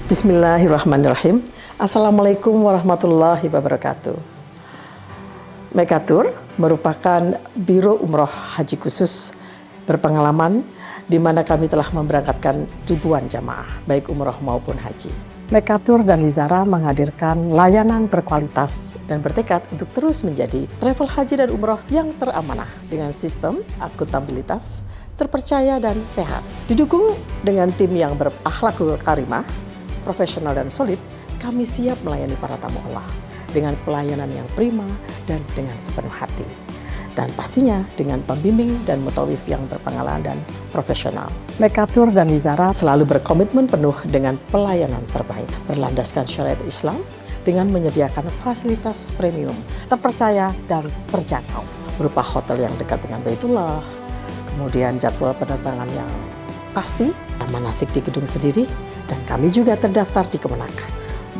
Bismillahirrahmanirrahim. Assalamualaikum warahmatullahi wabarakatuh. Mekatur merupakan Biro Umroh Haji Khusus berpengalaman di mana kami telah memberangkatkan ribuan jamaah, baik umroh maupun haji. Mekatur dan Lizara menghadirkan layanan berkualitas dan bertekad untuk terus menjadi travel haji dan umroh yang teramanah dengan sistem akuntabilitas, terpercaya dan sehat. Didukung dengan tim yang berakhlakul karimah, profesional dan solid, kami siap melayani para tamu Allah dengan pelayanan yang prima dan dengan sepenuh hati. Dan pastinya dengan pembimbing dan mutawif yang berpengalaman dan profesional. Mekatur dan Lizara selalu berkomitmen penuh dengan pelayanan terbaik, berlandaskan syariat Islam dengan menyediakan fasilitas premium, terpercaya dan terjangkau, berupa hotel yang dekat dengan Baitullah, kemudian jadwal penerbangan yang pasti, manasik di gedung sendiri, dan kami juga terdaftar di Kemenak,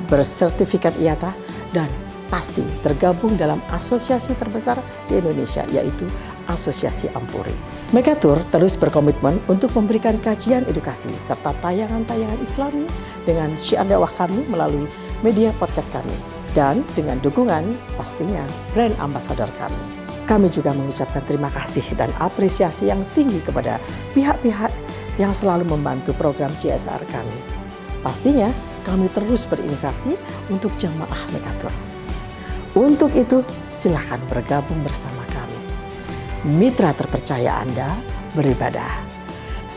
bersertifikat IATA, dan pasti tergabung dalam asosiasi terbesar di Indonesia, yaitu Asosiasi Ampuri. Mekatur terus berkomitmen untuk memberikan kajian edukasi serta tayangan-tayangan Islami dengan syiar dakwah kami melalui media podcast kami, dan dengan dukungan pastinya brand ambassador kami. Kami juga mengucapkan terima kasih dan apresiasi yang tinggi kepada pihak-pihak yang selalu membantu program CSR kami. Pastinya kami terus berinovasi untuk jamaah Mekatur. Untuk itu, silakan bergabung bersama kami. Mitra terpercaya Anda beribadah.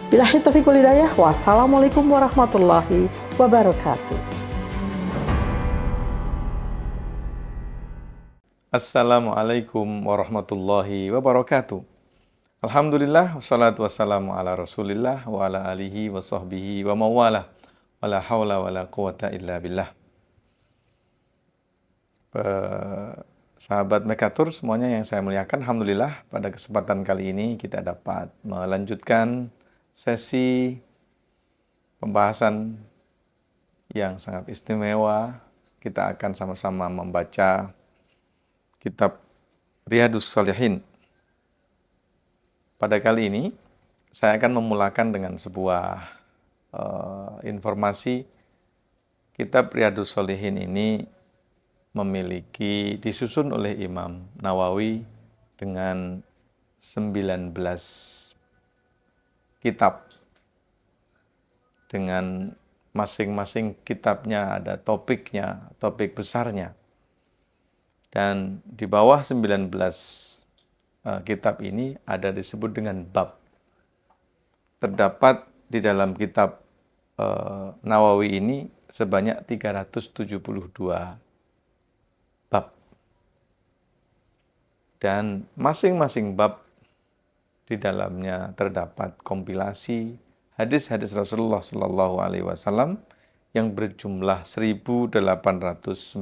Billahi taufiq wal hidayah. Wassalamualaikum warahmatullahi wabarakatuh. Assalamualaikum warahmatullahi wabarakatuh. Alhamdulillah, wassalatu wassalamu ala rasulillah wa ala alihi wa sahbihi wa mawalah. Wala hawla wala quwata illa billah. Sahabat Mekatur semuanya yang saya muliakan, alhamdulillah pada kesempatan kali ini kita dapat melanjutkan sesi pembahasan yang sangat istimewa. Kita akan sama-sama membaca kitab Riyadhus Shalihin. Pada kali ini saya akan memulakan dengan sebuah informasi. Kitab Riyadhus Shalihin ini disusun oleh Imam Nawawi dengan 19 kitab. Dengan masing-masing kitabnya ada topiknya, topik besarnya. Dan di bawah 19 kitab ini ada disebut dengan bab. Terdapat di dalam kitab Nawawi ini sebanyak 372 bab. Dan masing-masing bab di dalamnya terdapat kompilasi hadis-hadis Rasulullah SAW yang berjumlah 1896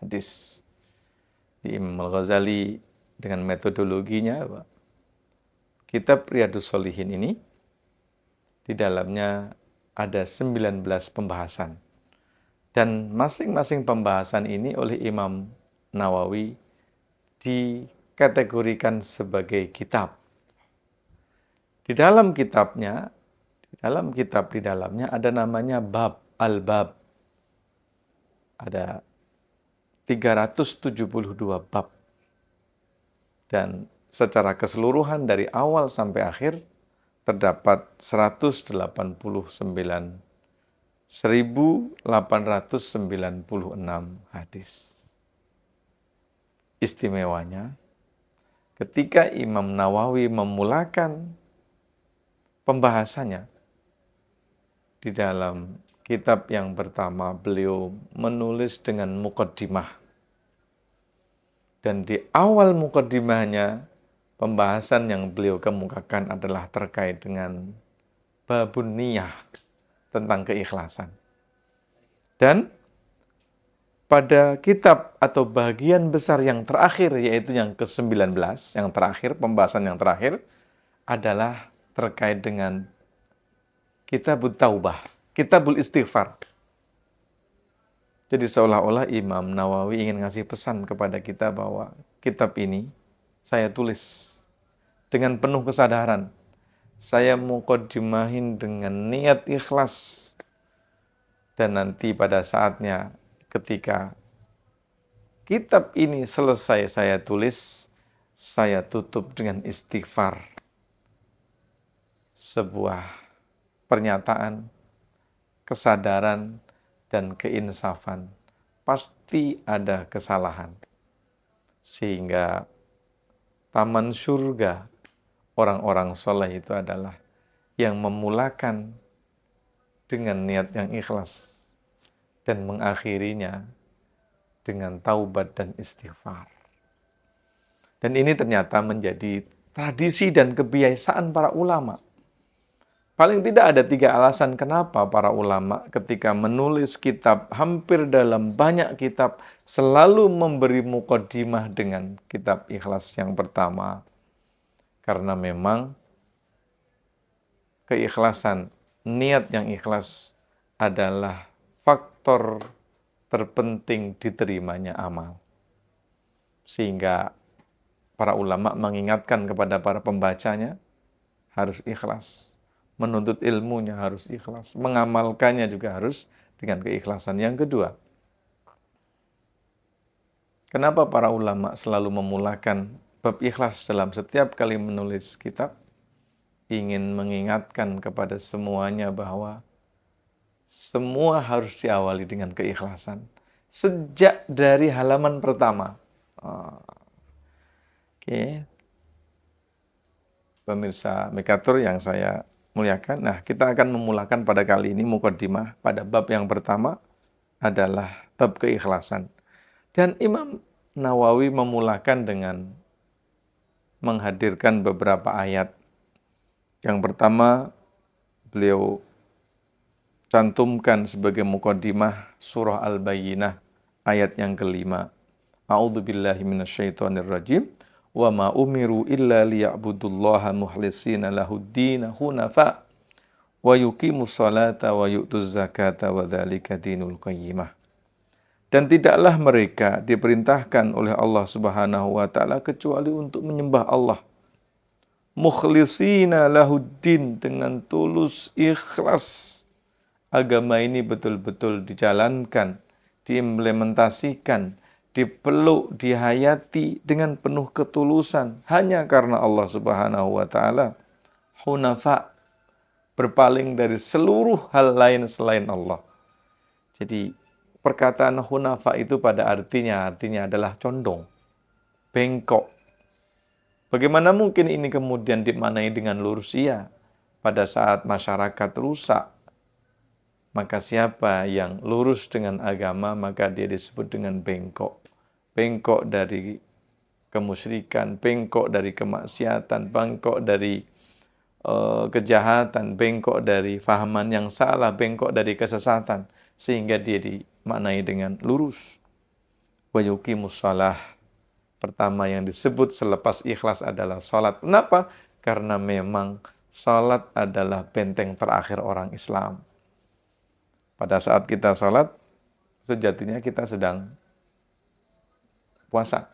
hadis. Di Imam Al-Ghazali dengan metodologinya, kitab Riyadhus Shalihin ini di dalamnya ada 19 pembahasan. Dan masing-masing pembahasan ini oleh Imam Nawawi dikategorikan sebagai kitab. Di dalam kitabnya, di dalamnya ada namanya bab, al-bab. Ada 372 bab. Dan secara keseluruhan dari awal sampai akhir terdapat 1896 hadis. Istimewanya, ketika Imam Nawawi memulakan pembahasannya, di dalam kitab yang pertama beliau menulis dengan muqaddimah. Dan di awal muqaddimahnya, pembahasan yang beliau kemukakan adalah terkait dengan babun niyah, tentang keikhlasan. Dan pada kitab atau bagian besar yang terakhir, yaitu yang ke-19, yang terakhir, pembahasan yang terakhir, adalah terkait dengan kitabut taubah, kitabul istighfar. Jadi seolah-olah Imam Nawawi ingin ngasih pesan kepada kita bahwa kitab ini saya tulis dengan penuh kesadaran. Saya muqaddimahin dengan niat ikhlas Dan nanti pada saatnya ketika kitab ini selesai saya tulis, saya tutup dengan istighfar. Sebuah pernyataan, kesadaran, dan keinsafan. Pasti ada kesalahan. Sehingga taman surga orang-orang soleh itu adalah yang memulakan dengan niat yang ikhlas dan mengakhirinya dengan taubat dan istighfar. Dan ini ternyata menjadi tradisi dan kebiasaan para ulama. Paling tidak ada 3 alasan kenapa para ulama ketika menulis kitab, hampir dalam banyak kitab, selalu memberi muqaddimah dengan kitab Ikhlas yang pertama. Karena memang keikhlasan, niat yang ikhlas adalah faktor terpenting diterimanya amal. Sehingga para ulama mengingatkan kepada para pembacanya harus ikhlas. Menuntut ilmunya harus ikhlas. Mengamalkannya juga harus dengan keikhlasan. Yang kedua, kenapa para ulama selalu memulakan bab ikhlas dalam setiap kali menulis kitab? Ingin mengingatkan kepada semuanya bahwa semua harus diawali dengan keikhlasan. Sejak dari halaman pertama. Oke. Pemirsa Mekatur yang saya muliakan. Nah, kita akan memulakan pada kali ini muqaddimah pada bab yang pertama adalah bab keikhlasan. Dan Imam Nawawi memulakan dengan menghadirkan beberapa ayat. Yang pertama, beliau cantumkan sebagai muqaddimah surah Al-Bayyinah ayat yang kelima. A'udzubillahi minasyaitonirrajim. Wa ma umiru illa liya'budullaha mukhlisina lahuddina hunafa wa yuqimus salata wa yu'tuz zakata wa dzalika dinul qayyimah. Dan tidaklah mereka diperintahkan oleh Allah Subhanahu wa taala kecuali untuk menyembah Allah mukhlisina lahuddin, dengan tulus ikhlas. Agama ini betul-betul dijalankan, diimplementasikan, dipeluk, dihayati dengan penuh ketulusan hanya karena Allah Subhanahu wa taala. Hunafa, berpaling dari seluruh hal lain selain Allah. Jadi perkataan hunafa itu pada artinya adalah condong, bengkok. Bagaimana mungkin ini kemudian dimaknai dengan lurus? Iya, pada saat masyarakat rusak, maka siapa yang lurus dengan agama, maka dia disebut dengan bengkok. Bengkok dari kemusyrikan, bengkok dari kemaksiatan, bengkok dari kejahatan, bengkok dari fahaman yang salah, bengkok dari kesesatan. Sehingga dia dimaknai dengan lurus. Wa yuqimus shalah. Pertama yang disebut selepas ikhlas adalah salat. Kenapa? Karena memang salat adalah benteng terakhir orang Islam. Pada saat kita salat, sejatinya kita sedang puasa.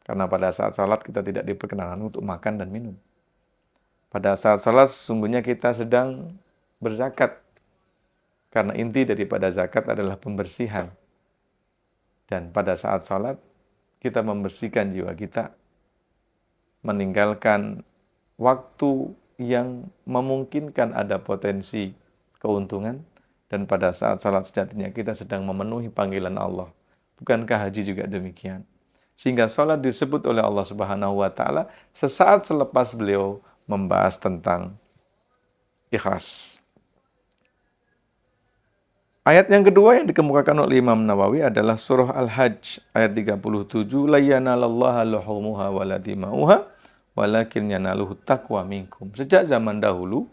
Karena pada saat salat kita tidak diperkenankan untuk makan dan minum. Pada saat salat sesungguhnya kita sedang berzakat. Karena inti daripada zakat adalah pembersihan. Dan pada saat salat kita membersihkan jiwa kita, meninggalkan waktu yang memungkinkan ada potensi keuntungan, dan pada saat salat sejatinya kita sedang memenuhi panggilan Allah. Bukankah haji juga demikian? Sehingga salat disebut oleh Allah Subhanahu wa taala sesaat selepas beliau membahas tentang ikhlas. Ayat yang kedua yang dikemukakan oleh Imam Nawawi adalah surah Al-Hajj ayat 37, la yanalallaha luhumuha wala dima'uha walakin yanaluhu taqwa minkum. Sejak zaman dahulu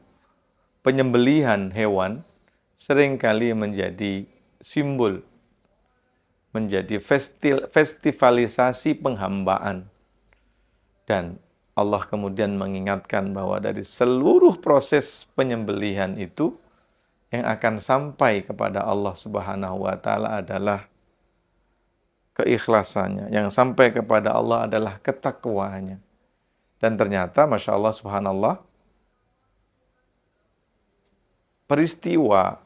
penyembelihan hewan seringkali menjadi simbol, menjadi festivalisasi penghambaan. Dan Allah kemudian mengingatkan bahwa dari seluruh proses penyembelihan itu, yang akan sampai kepada Allah Subhanahu wa taala adalah keikhlasannya. Yang sampai kepada Allah adalah ketakwaannya. Dan ternyata Masya Allah Subhanallah, peristiwa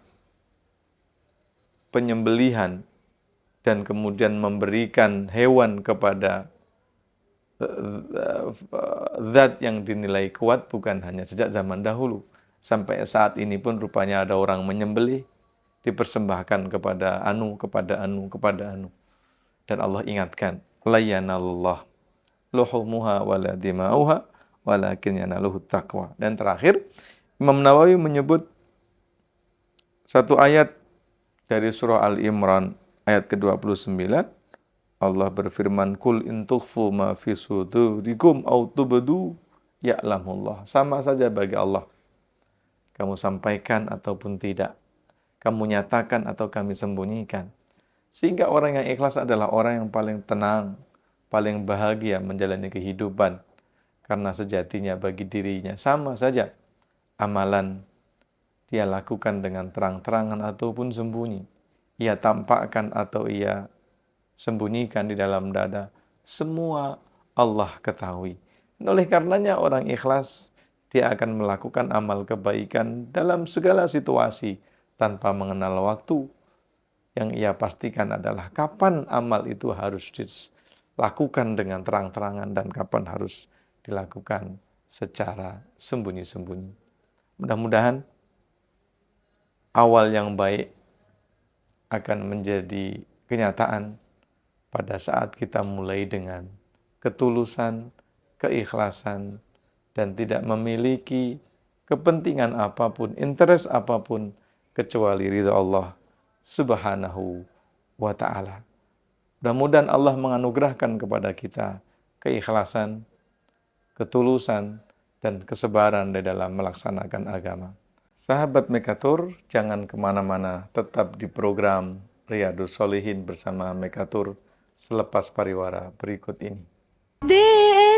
penyembelihan dan kemudian memberikan hewan kepada zat yang dinilai kuat bukan hanya sejak zaman dahulu. Sampai saat ini pun rupanya ada orang menyembelih, dipersembahkan kepada anu, kepada anu, kepada anu. Dan Allah ingatkan, la yanalullah luhumuha wala dima'uha walakin yanaluhu taqwa. Dan terakhir, Imam Nawawi menyebut satu ayat dari surah Al-Imran ayat ke-29. Allah berfirman, kul in tukhfu ma fi sudurikum aw tubdu ya'lamullah. Sama saja bagi Allah. Kamu sampaikan ataupun tidak. Kamu nyatakan atau kami sembunyikan. Sehingga orang yang ikhlas adalah orang yang paling tenang, paling bahagia menjalani kehidupan. Karena sejatinya bagi dirinya sama saja. Amalan dia lakukan dengan terang-terangan ataupun sembunyi. Ia tampakkan atau ia sembunyikan di dalam dada, semua Allah ketahui. Dan oleh karenanya orang ikhlas, dia akan melakukan amal kebaikan dalam segala situasi tanpa mengenal waktu. Yang ia pastikan adalah kapan amal itu harus dilakukan dengan terang-terangan dan kapan harus dilakukan secara sembunyi-sembunyi. Mudah-mudahan awal yang baik akan menjadi kenyataan pada saat kita mulai dengan ketulusan, keikhlasan, dan tidak memiliki kepentingan apapun, interest apapun, kecuali ridha Allah Subhanahu wa ta'ala. Mudah-mudahan Allah menganugerahkan kepada kita keikhlasan, ketulusan, dan kesabaran di dalam melaksanakan agama. Sahabat Mekatur, jangan kemana-mana, tetap di program Riyadhus Shalihin bersama Mekatur selepas pariwara berikut ini. دي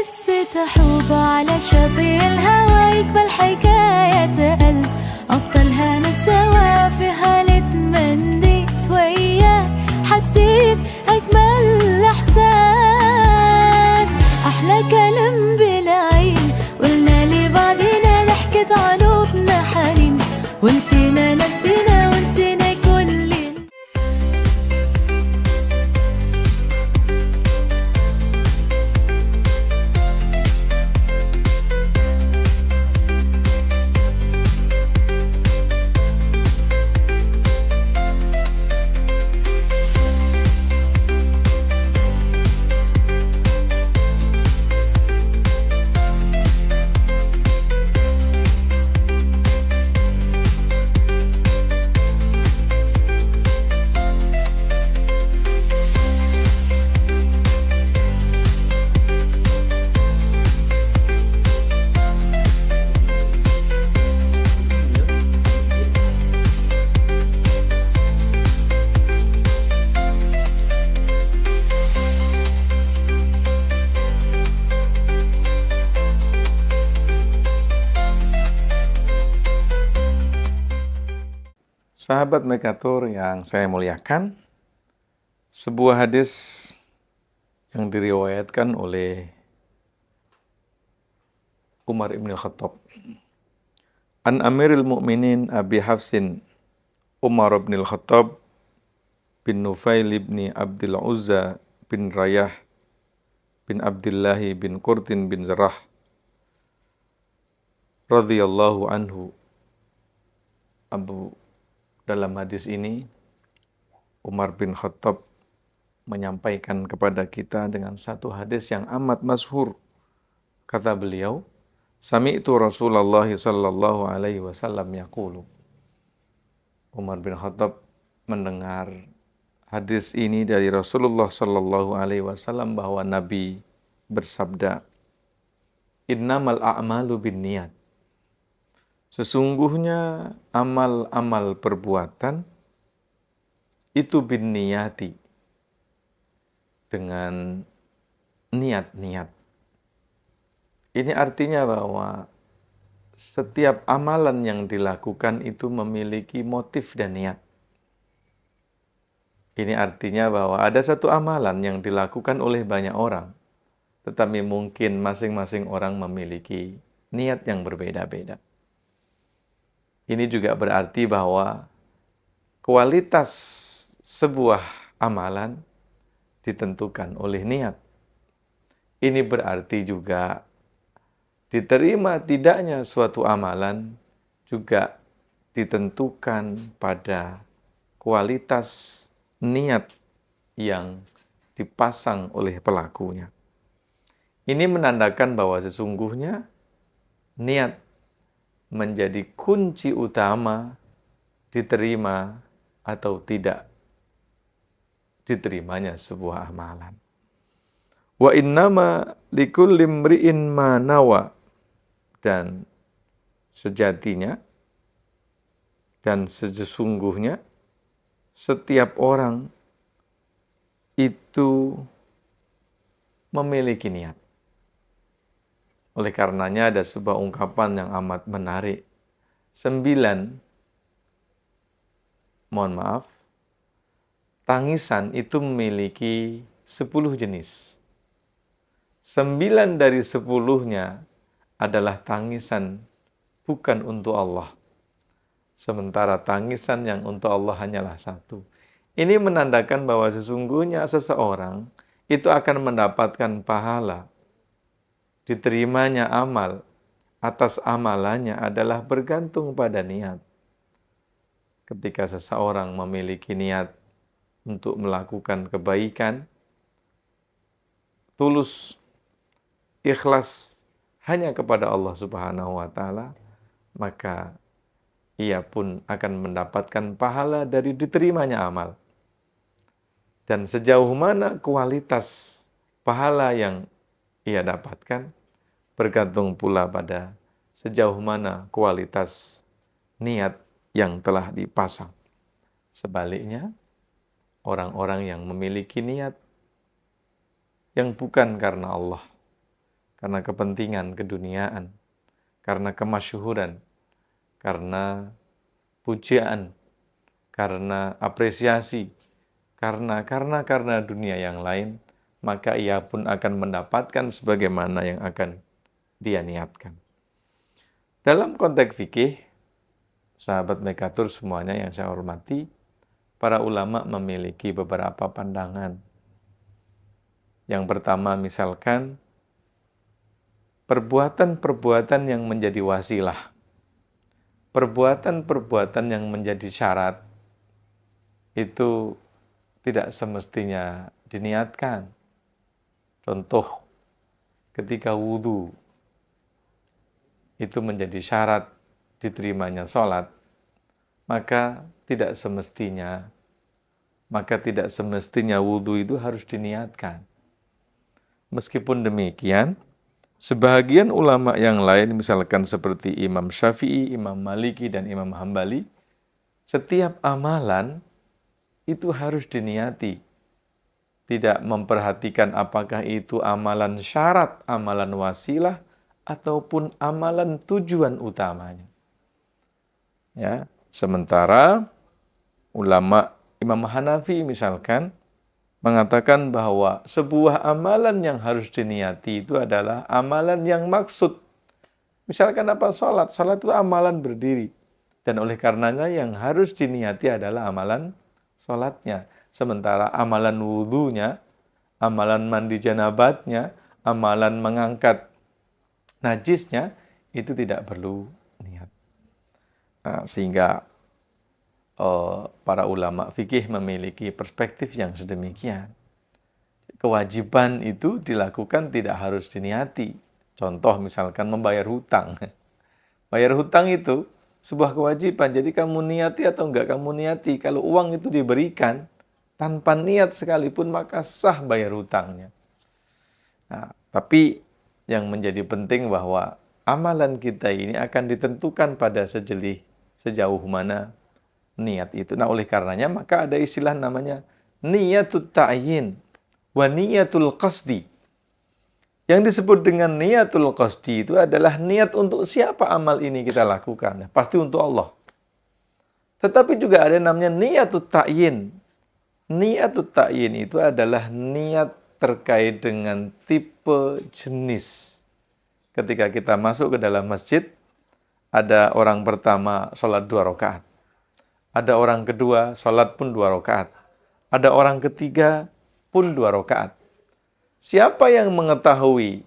قصة حب على شاطئ الهوى يقبل حكاية قلب أبطالها ناس سوا في حالة منديت وياه حسيت أجمل إحساس أحلى كلام بالعين قلنا لبعضنا نحكي قلوبنا حنين ونسينا نفسنا ونسينا كل Sahabat Mekatur yang saya muliakan, sebuah hadis yang diriwayatkan oleh Umar ibn Khattab. An Amiril Mu'minin Abi Hafsin Umar ibn Khattab bin Nufail ibn Abdul Uzza bin Rayah bin Abdillahi bin Qurtin bin Zarah radhiyallahu anhu. Dalam hadis ini, Umar bin Khattab menyampaikan kepada kita dengan satu hadis yang amat masyhur. Kata beliau, Sami'tu Rasulullah sallallahu alaihi wasallam yaqulu. Umar bin Khattab mendengar hadis ini dari Rasulullah sallallahu alaihi wasallam bahwa Nabi bersabda, Innamal a'malu binniyat. Sesungguhnya amal-amal perbuatan itu binniyati, dengan niat-niat. Ini artinya bahwa setiap amalan yang dilakukan itu memiliki motif dan niat. Ini artinya bahwa ada satu amalan yang dilakukan oleh banyak orang, tetapi mungkin masing-masing orang memiliki niat yang berbeda-beda. Ini juga berarti bahwa kualitas sebuah amalan ditentukan oleh niat. Ini berarti juga diterima tidaknya suatu amalan juga ditentukan pada kualitas niat yang dipasang oleh pelakunya. Ini menandakan bahwa sesungguhnya niat menjadi kunci utama diterima atau tidak diterimanya sebuah amalan. Wa innama likulli imri'in ma nawa, dan sejatinya dan sesungguhnya setiap orang itu memiliki niat. Oleh karenanya ada sebuah ungkapan yang amat menarik. 9 tangisan itu memiliki 10 jenis. 9 dari 10-nya adalah tangisan bukan untuk Allah. Sementara tangisan yang untuk Allah hanyalah 1. Ini menandakan bahwa sesungguhnya seseorang itu akan mendapatkan pahala. Diterimanya amal atas amalannya adalah bergantung pada niat. Ketika seseorang memiliki niat untuk melakukan kebaikan, tulus, ikhlas hanya kepada Allah Subhanahu wa Ta'ala, maka ia pun akan mendapatkan pahala dari diterimanya amal. Dan sejauh mana kualitas pahala yang ia dapatkan bergantung pula pada sejauh mana kualitas niat yang telah dipasang. Sebaliknya, orang-orang yang memiliki niat yang bukan karena Allah, karena kepentingan keduniaan, karena kemasyhuran, karena pujian, karena apresiasi, karena dunia yang lain, maka ia pun akan mendapatkan sebagaimana yang akan dia niatkan. Dalam konteks fikih, sahabat Mekatur semuanya yang saya hormati, para ulama memiliki beberapa pandangan. Yang pertama misalkan, perbuatan-perbuatan yang menjadi wasilah, perbuatan-perbuatan yang menjadi syarat, itu tidak semestinya diniatkan. Contoh, ketika wudhu, itu menjadi syarat diterimanya sholat, maka tidak semestinya wudhu itu harus diniatkan. Meskipun demikian, sebahagian ulama yang lain, misalkan seperti Imam Syafi'i, Imam Maliki, dan Imam Hambali, setiap amalan itu harus diniati. Tidak memperhatikan apakah itu amalan syarat, amalan wasilah, ataupun amalan tujuan utamanya. Ya, sementara ulama Imam Hanafi misalkan mengatakan bahwa sebuah amalan yang harus diniati itu adalah amalan yang maksud. Misalkan apa? Salat. Salat itu amalan berdiri. Dan oleh karenanya yang harus diniati adalah amalan salatnya. Sementara amalan wudhunya, amalan mandi janabatnya, amalan mengangkat najisnya, itu tidak perlu niat. Nah, sehingga para ulama fikih memiliki perspektif yang sedemikian. Kewajiban itu dilakukan tidak harus diniati. Contoh misalkan membayar hutang. Bayar hutang itu sebuah kewajiban. Jadi kamu niati atau enggak kamu niati. Kalau uang itu diberikan tanpa niat sekalipun maka sah bayar hutangnya. Nah, tapi yang menjadi penting bahwa amalan kita ini akan ditentukan pada sejauh mana niat itu. Nah, oleh karenanya maka ada istilah namanya niyatut ta'yin wa niyatul qasdi. Yang disebut dengan niyatul qasdi itu adalah niat untuk siapa amal ini kita lakukan. Pasti untuk Allah. Tetapi juga ada namanya niyatut ta'yin. Niyatut ta'yin itu adalah niat terkait dengan tipe jenis. Ketika kita masuk ke dalam masjid, ada orang pertama sholat 2 rakaat. Ada orang kedua sholat pun 2 rakaat. ada orang ketiga pun 2 rakaat. Siapa yang mengetahui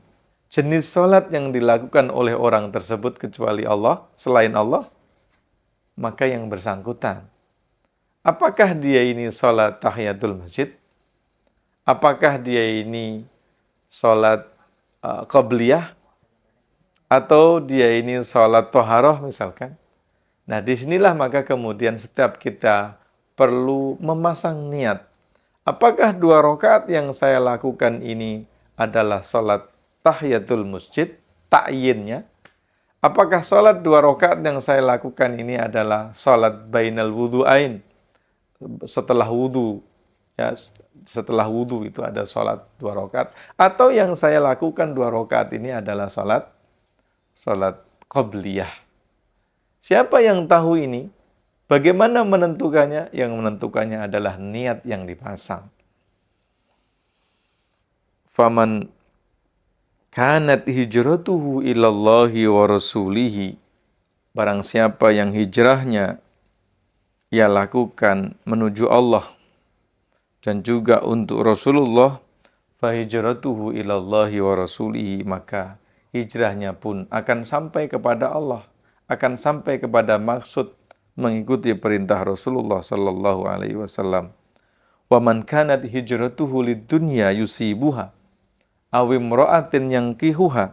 jenis sholat yang dilakukan oleh orang tersebut kecuali Allah, selain Allah, maka yang bersangkutan, apakah dia ini sholat tahiyatul masjid? Apakah dia ini sholat qabliyah? Atau dia ini sholat toharoh misalkan? Nah, disinilah maka kemudian setiap kita perlu memasang niat. Apakah 2 rakaat yang saya lakukan ini adalah sholat tahiyatul masjid, ta'yinnya? Apakah sholat 2 rakaat yang saya lakukan ini adalah sholat bainal wudhu'ain, setelah wudhu, ya, setelah wudhu itu ada sholat 2 rakaat, atau yang saya lakukan 2 rakaat ini adalah sholat qabliyah. Siapa yang tahu ini? Bagaimana menentukannya? Yang menentukannya adalah niat yang dipasang. Faman kanat hijratuhu ilallahi wa rasulihi. Barang siapa yang hijrahnya ia lakukan menuju Allah dan juga untuk Rasulullah, fa hijratuhu ilallahi wa rasulihi, maka hijrahnya pun akan sampai kepada Allah, akan sampai kepada maksud mengikuti perintah Rasulullah sallallahu alaihi wasallam. Wa man kanat hijratuhu lidunya yusibuha aw imra'atin yankihuha.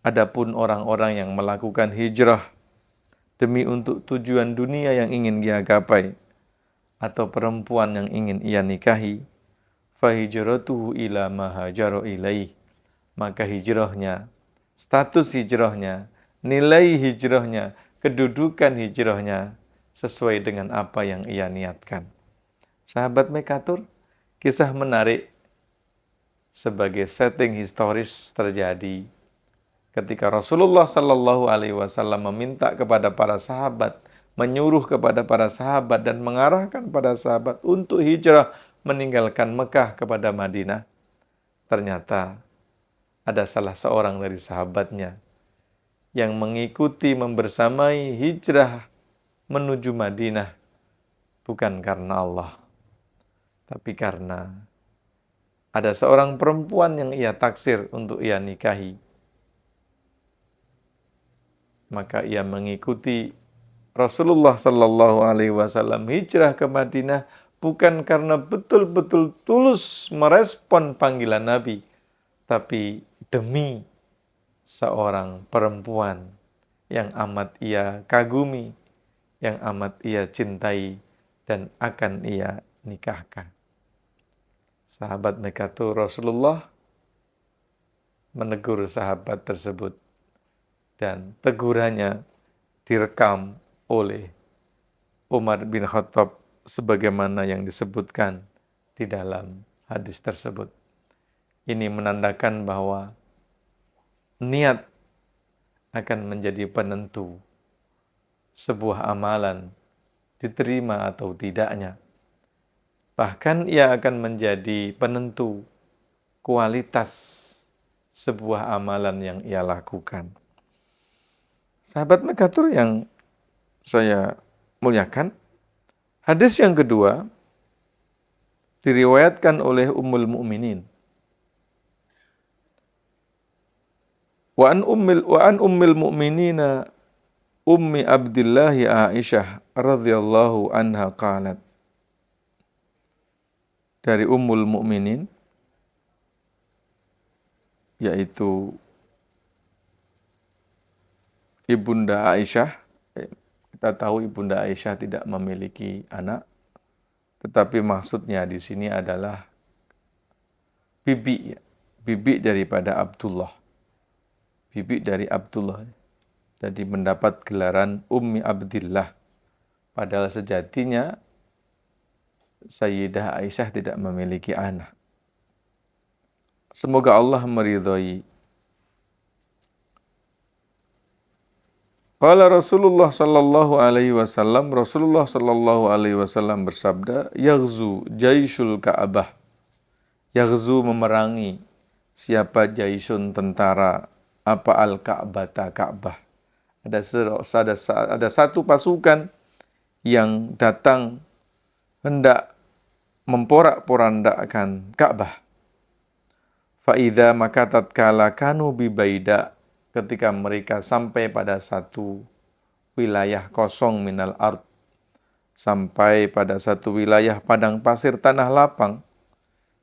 Adapun orang-orang yang melakukan hijrah demi untuk tujuan dunia yang ingin dia gapai atau perempuan yang ingin ia nikahi, fa hijratuhu ila ma hajara ilaih, maka hijrahnya, status hijrahnya, nilai hijrahnya, kedudukan hijrahnya sesuai dengan apa yang ia niatkan. Sahabat Mekatur, kisah menarik sebagai setting historis terjadi ketika Rasulullah Sallallahu Alaihi Wasallam meminta kepada para sahabat, menyuruh kepada para sahabat dan mengarahkan para sahabat untuk hijrah meninggalkan Mekah kepada Madinah. Ternyata ada salah seorang dari sahabatnya yang mengikuti membersamai hijrah menuju Madinah bukan karena Allah, tapi karena ada seorang perempuan yang ia taksir untuk ia nikahi. Maka ia mengikuti Rasulullah Sallallahu Alaihi Wasallam hijrah ke Madinah bukan karena betul-betul tulus merespon panggilan Nabi, tapi demi seorang perempuan yang amat ia kagumi, yang amat ia cintai dan akan ia nikahkan. Sahabat Mekatur, Rasulullah menegur sahabat tersebut dan tegurannya direkam oleh Umar bin Khattab sebagaimana yang disebutkan di dalam hadis tersebut. Ini menandakan bahwa niat akan menjadi penentu sebuah amalan diterima atau tidaknya. Bahkan ia akan menjadi penentu kualitas sebuah amalan yang ia lakukan. Sahabat Mekatur yang saya muliakan, hadis yang kedua diriwayatkan oleh Ummul Mukminin. Wa an ummil mu'minina Ummi Abdillah Aisyah radhiyallahu anha qalat. Dari Ummul Mukminin, yaitu Ibunda Aisyah. Kita tahu Ibunda Aisyah tidak memiliki anak, tetapi maksudnya di sini adalah bibi daripada Abdullah. Bibi dari Abdullah. Jadi mendapat gelaran Ummi Abdillah. Padahal sejatinya Sayyidah Aisyah tidak memiliki anak. Semoga Allah meridhai. Qala Rasulullah sallallahu alaihi wasallam, Rasulullah sallallahu alaihi wasallam bersabda, yaghzu jaisyul Ka'bah. Yaghzu memerangi. Siapa jaisun tentara, apa al-Ka'bata Ka'bah. Ada satu pasukan yang datang hendak memporak-porandakan Ka'bah. Fa'idha maka tatkala kanu bibaida, ketika mereka sampai pada satu wilayah kosong minal ard, sampai pada satu wilayah padang pasir tanah lapang,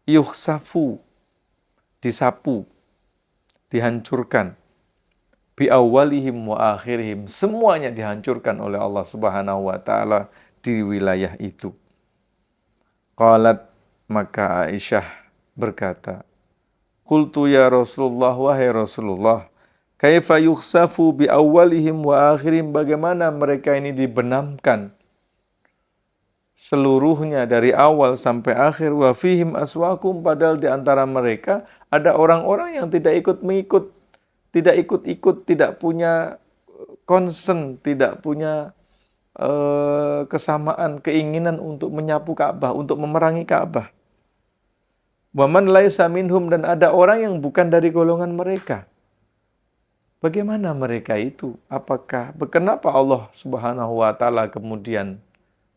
yukhsafu, disapu, dihancurkan, bi awalihim wa akhirihim, semuanya dihancurkan oleh Allah Subhanahu wa taala di wilayah itu. Qalat, maka Aisyah berkata, qultu ya Rasulullah, wahai Rasulullah, kaifa yukhsafu bi awalihim wa akhirihim, bagaimana mereka ini dibenamkan seluruhnya dari awal sampai akhir, wa fihim aswakum, padahal di antara mereka ada orang-orang yang tidak ikut-mengikut, tidak ikut-ikut, tidak punya concern, tidak punya kesamaan, keinginan untuk menyapu Ka'bah, untuk memerangi Ka'bah. Wa man laisa minhum, dan ada orang yang bukan dari golongan mereka. Bagaimana mereka itu? Kenapa Allah Subhanahu wa taala kemudian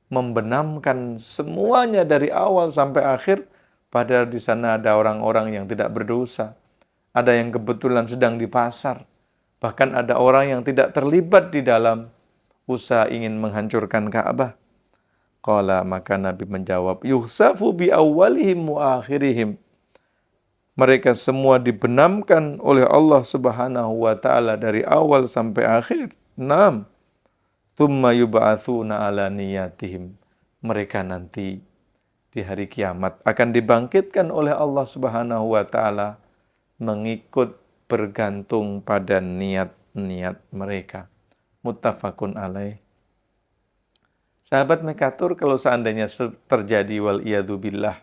membenamkan semuanya dari awal sampai akhir, padahal di sana ada orang-orang yang tidak berdosa, ada yang kebetulan sedang di pasar, bahkan ada orang yang tidak terlibat di dalam usaha ingin menghancurkan Ka'bah. Qala, maka Nabi menjawab, yukhsafu bi awwalihim wa akhirihim, mereka semua dibenamkan oleh Allah Subhanahu wa taala dari awal sampai akhir. 6. Tsumma yub'atsuna ala niyatihim, mereka nanti di hari kiamat akan dibangkitkan oleh Allah Subhanahu wa taala mengikut bergantung pada niat-niat mereka. Muttafaqun alaih. Sahabat Mekatur, kalau seandainya terjadi wal iyadu billah,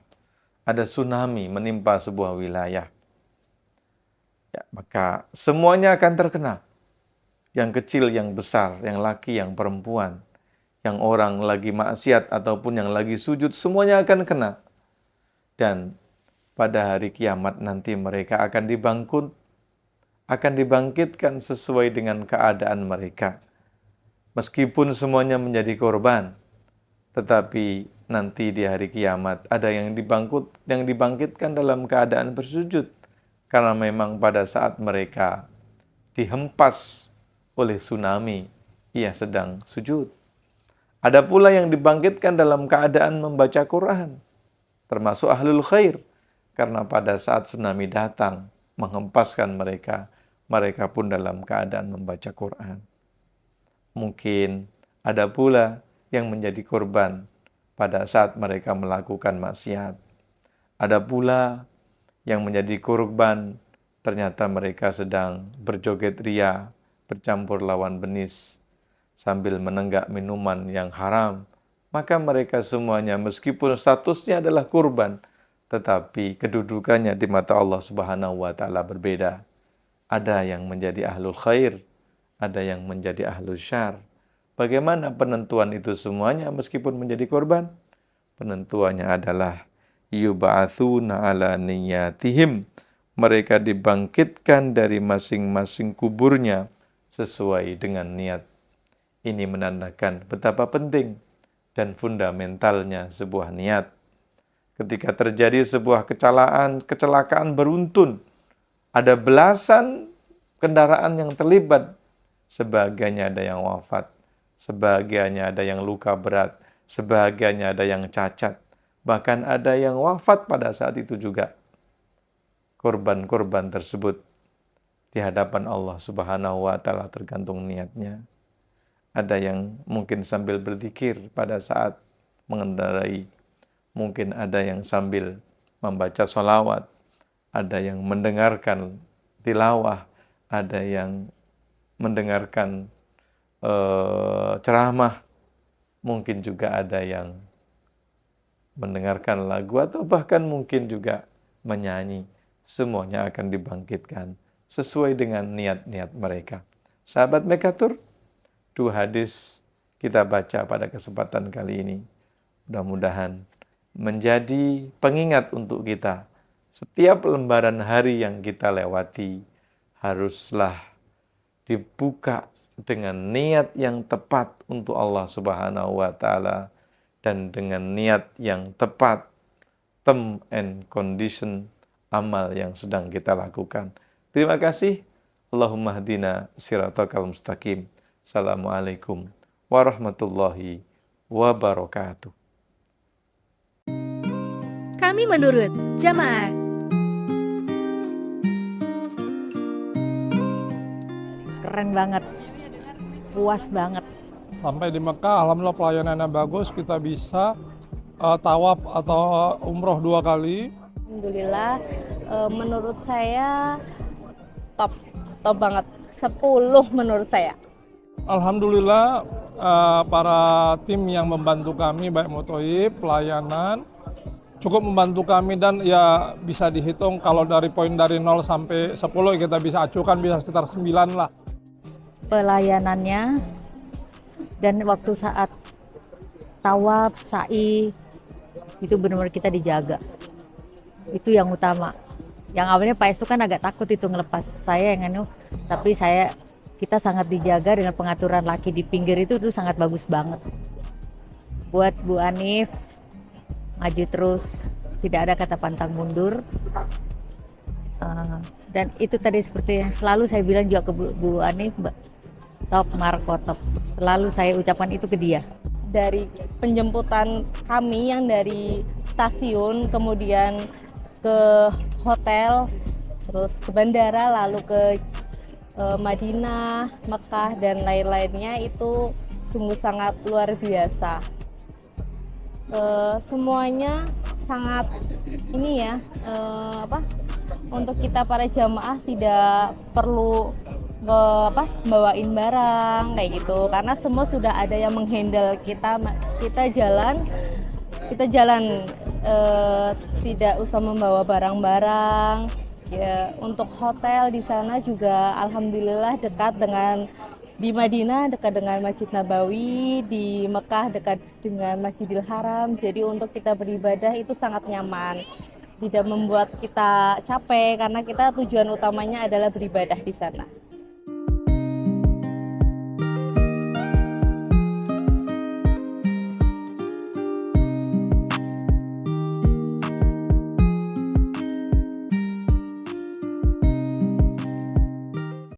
ada tsunami menimpa sebuah wilayah, ya, maka semuanya akan terkena. Yang kecil, yang besar, yang laki, yang perempuan, yang orang lagi maksiat ataupun yang lagi sujud, semuanya akan kena. Dan pada hari kiamat nanti mereka akan dibangkitkan sesuai dengan keadaan mereka. Meskipun semuanya menjadi korban, tetapi nanti di hari kiamat ada yang dibangkitkan dalam keadaan bersujud, karena memang pada saat mereka dihempas oleh tsunami, ia sedang sujud. Ada pula yang dibangkitkan dalam keadaan membaca Quran, termasuk ahlul khair, karena pada saat tsunami datang menghempaskan mereka, mereka pun dalam keadaan membaca Quran. Mungkin ada pula yang menjadi korban pada saat mereka melakukan maksiat. Ada pula yang menjadi korban ternyata mereka sedang berjoget ria, bercampur lawan benis, sambil menenggak minuman yang haram. Maka mereka semuanya meskipun statusnya adalah korban, tetapi kedudukannya di mata Allah Subhanahu wa taala berbeda. Ada yang menjadi ahlul khair, ada yang menjadi ahlul syar. Bagaimana penentuan itu semuanya meskipun menjadi korban? Penentuannya adalah yub'atsuna ala niyatihim. Mereka dibangkitkan dari masing-masing kuburnya sesuai dengan niat. Ini menandakan betapa penting dan fundamentalnya sebuah niat. Ketika terjadi sebuah kecelakaan beruntun, ada belasan kendaraan yang terlibat, sebagiannya ada yang wafat, sebagiannya ada yang luka berat, sebagiannya ada yang cacat, bahkan ada yang wafat pada saat itu juga. Korban-korban tersebut di hadapan Allah Subhanahu wa taala tergantung niatnya. Ada yang mungkin sambil berzikir pada saat mengendarai, mungkin ada yang sambil membaca sholawat, ada yang mendengarkan tilawah, ada yang mendengarkan ceramah, mungkin juga ada yang mendengarkan lagu atau bahkan mungkin juga menyanyi. Semuanya akan dibangkitkan sesuai dengan niat-niat mereka. Sahabat Mekatur, 2 hadis kita baca pada kesempatan kali ini. Mudah-mudahan menjadi pengingat untuk kita. Setiap lembaran hari yang kita lewati haruslah dibuka dengan niat yang tepat untuk Allah Subhanahu wa taala dan dengan niat yang tepat term and condition amal yang sedang kita lakukan. Terima kasih. Allahumma hadina siratal mustaqim. Assalamualaikum warahmatullahi wabarakatuh. Kami menurut Jamaah. Keren banget, puas banget. Sampai di Mekah, alhamdulillah pelayanannya bagus, kita bisa tawaf atau umroh 2 kali. Alhamdulillah, menurut saya top banget, 10 menurut saya. Alhamdulillah para tim yang membantu kami, baik Muthoib, pelayanan, cukup membantu kami dan ya bisa dihitung kalau dari poin dari 0 sampai 10 kita bisa acukan bisa sekitar 9 lah. Pelayanannya dan waktu saat tawaf, sa'i, itu benar-benar kita dijaga. Itu yang utama. Yang awalnya Pak Esu kan agak takut itu ngelepas saya yang tapi kita sangat dijaga dengan pengaturan laki di pinggir itu sangat bagus banget. Buat Bu Hanif, maju terus, tidak ada kata pantang mundur. Dan itu tadi seperti yang selalu saya bilang juga ke Bu Hanif, top Marco top. Selalu saya ucapkan itu ke dia. Dari penjemputan kami yang dari stasiun, kemudian ke hotel, terus ke bandara, lalu ke Madinah, Mekah, dan lain-lainnya itu sungguh sangat luar biasa. Semuanya sangat ini ya, untuk kita para jamaah tidak perlu bawain barang kayak gitu, karena semua sudah ada yang menghandle kita jalan tidak usah membawa barang-barang. Ya, untuk hotel di sana juga alhamdulillah dekat dengan di Madinah dekat dengan Masjid Nabawi, di Mekah dekat dengan Masjidil Haram. Jadi untuk kita beribadah itu sangat nyaman. Tidak membuat kita capek karena kita tujuan utamanya adalah beribadah di sana.